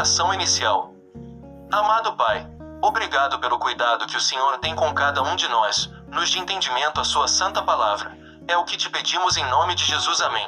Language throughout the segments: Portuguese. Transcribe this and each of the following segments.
Oração inicial. Amado Pai, obrigado pelo cuidado que o Senhor tem com cada um de nós, nos de entendimento à sua santa palavra. É o que te pedimos em nome de Jesus. Amém.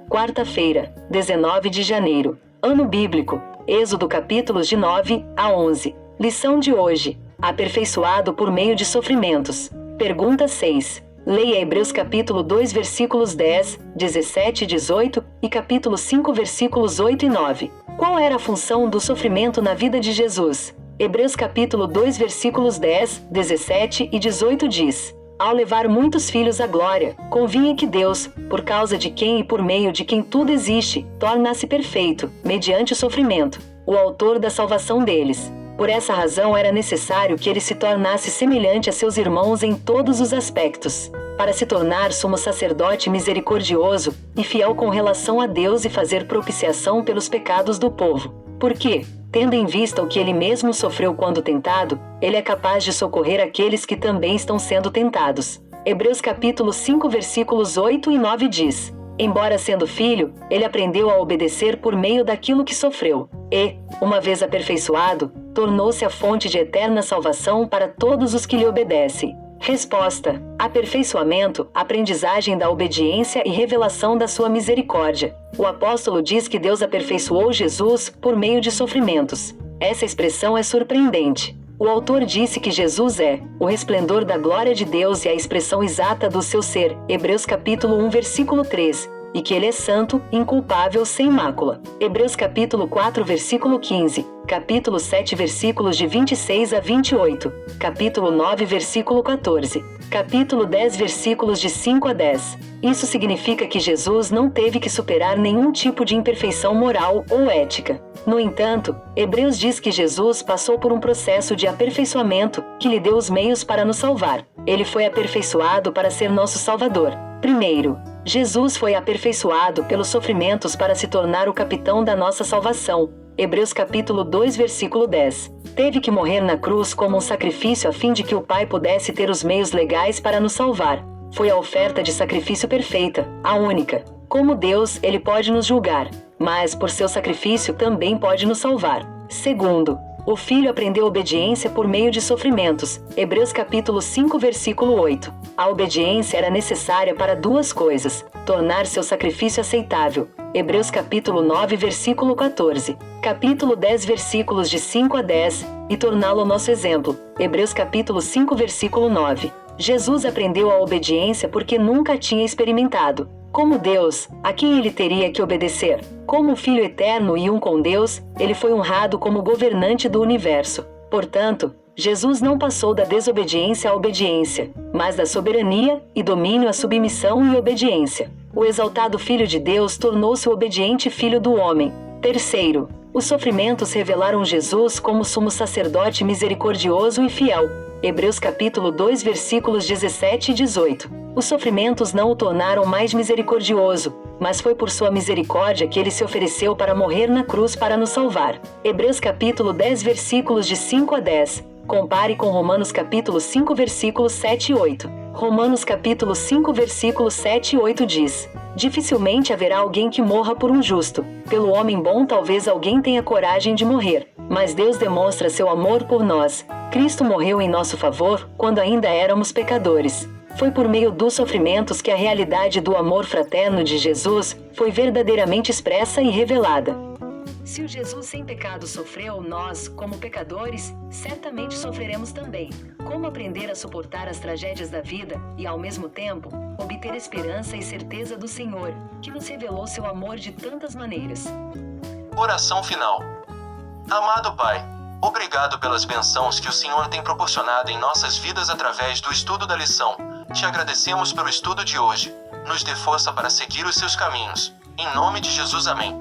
Quarta-feira, 19 de janeiro. Ano bíblico. Êxodo capítulos de 9 a 11. Lição de hoje. Aperfeiçoado por meio de sofrimentos. Pergunta 6. Leia Hebreus capítulo 2 versículos 10, 17 e 18 e capítulo 5 versículos 8 e 9. Qual era a função do sofrimento na vida de Jesus? Hebreus capítulo 2 versículos 10, 17 e 18 diz: Ao levar muitos filhos à glória, convinha que Deus, por causa de quem e por meio de quem tudo existe, tornasse perfeito, mediante o sofrimento, o autor da salvação deles. Por essa razão era necessário que ele se tornasse semelhante a seus irmãos em todos os aspectos, para se tornar sumo sacerdote misericordioso e fiel com relação a Deus e fazer propiciação pelos pecados do povo. Porque, tendo em vista o que ele mesmo sofreu quando tentado, ele é capaz de socorrer aqueles que também estão sendo tentados. Hebreus capítulo 5 versículos 8 e 9 diz: Embora sendo filho, ele aprendeu a obedecer por meio daquilo que sofreu, e, uma vez aperfeiçoado, tornou-se a fonte de eterna salvação para todos os que lhe obedecem. Resposta: aperfeiçoamento, aprendizagem da obediência e revelação da sua misericórdia. O apóstolo diz que Deus aperfeiçoou Jesus por meio de sofrimentos. Essa expressão é surpreendente. O autor disse que Jesus é o resplendor da glória de Deus e a expressão exata do seu ser, Hebreus capítulo 1 versículo 3, e que ele é santo, inculpável, sem mácula. Hebreus capítulo 4 versículo 15, capítulo 7 versículos de 26 a 28, capítulo 9 versículo 14, capítulo 10 versículos de 5 a 10. Isso significa que Jesus não teve que superar nenhum tipo de imperfeição moral ou ética. No entanto, Hebreus diz que Jesus passou por um processo de aperfeiçoamento que lhe deu os meios para nos salvar. Ele foi aperfeiçoado para ser nosso Salvador. Primeiro, Jesus foi aperfeiçoado pelos sofrimentos para se tornar o capitão da nossa salvação. Hebreus capítulo 2 versículo 10. Teve que morrer na cruz como um sacrifício a fim de que o Pai pudesse ter os meios legais para nos salvar. Foi a oferta de sacrifício perfeita, a única. Como Deus, ele pode nos julgar, mas por seu sacrifício também pode nos salvar. Segundo, o Filho aprendeu obediência por meio de sofrimentos. Hebreus capítulo 5 versículo 8. A obediência era necessária para duas coisas: tornar seu sacrifício aceitável. Hebreus capítulo 9 versículo 14. Capítulo 10 versículos de 5 a 10, e torná-lo nosso exemplo. Hebreus capítulo 5 versículo 9. Jesus aprendeu a obediência porque nunca a tinha experimentado. Como Deus, a quem ele teria que obedecer? Como Filho eterno e um com Deus, ele foi honrado como governante do universo. Portanto, Jesus não passou da desobediência à obediência, mas da soberania e domínio à submissão e obediência. O exaltado Filho de Deus tornou-se o obediente Filho do homem. Terceiro, os sofrimentos revelaram Jesus como sumo sacerdote misericordioso e fiel. Hebreus capítulo 2 versículos 17 e 18. Os sofrimentos não o tornaram mais misericordioso, mas foi por sua misericórdia que ele se ofereceu para morrer na cruz para nos salvar. Hebreus capítulo 10 versículos de 5 a 10. Compare com Romanos capítulo 5 versículos 7 e 8. Romanos capítulo 5 versículos 7 e 8 diz: Dificilmente haverá alguém que morra por um justo. Pelo homem bom talvez alguém tenha coragem de morrer. Mas Deus demonstra seu amor por nós. Cristo morreu em nosso favor, quando ainda éramos pecadores. Foi por meio dos sofrimentos que a realidade do amor fraterno de Jesus foi verdadeiramente expressa e revelada. Se o Jesus sem pecado sofreu, nós, como pecadores, certamente sofreremos também. Como aprender a suportar as tragédias da vida e, ao mesmo tempo, obter esperança e certeza do Senhor, que nos revelou seu amor de tantas maneiras. Oração final. Amado Pai, obrigado pelas bênçãos que o Senhor tem proporcionado em nossas vidas através do estudo da lição. Te agradecemos pelo estudo de hoje. Nos dê força para seguir os seus caminhos. Em nome de Jesus, amém.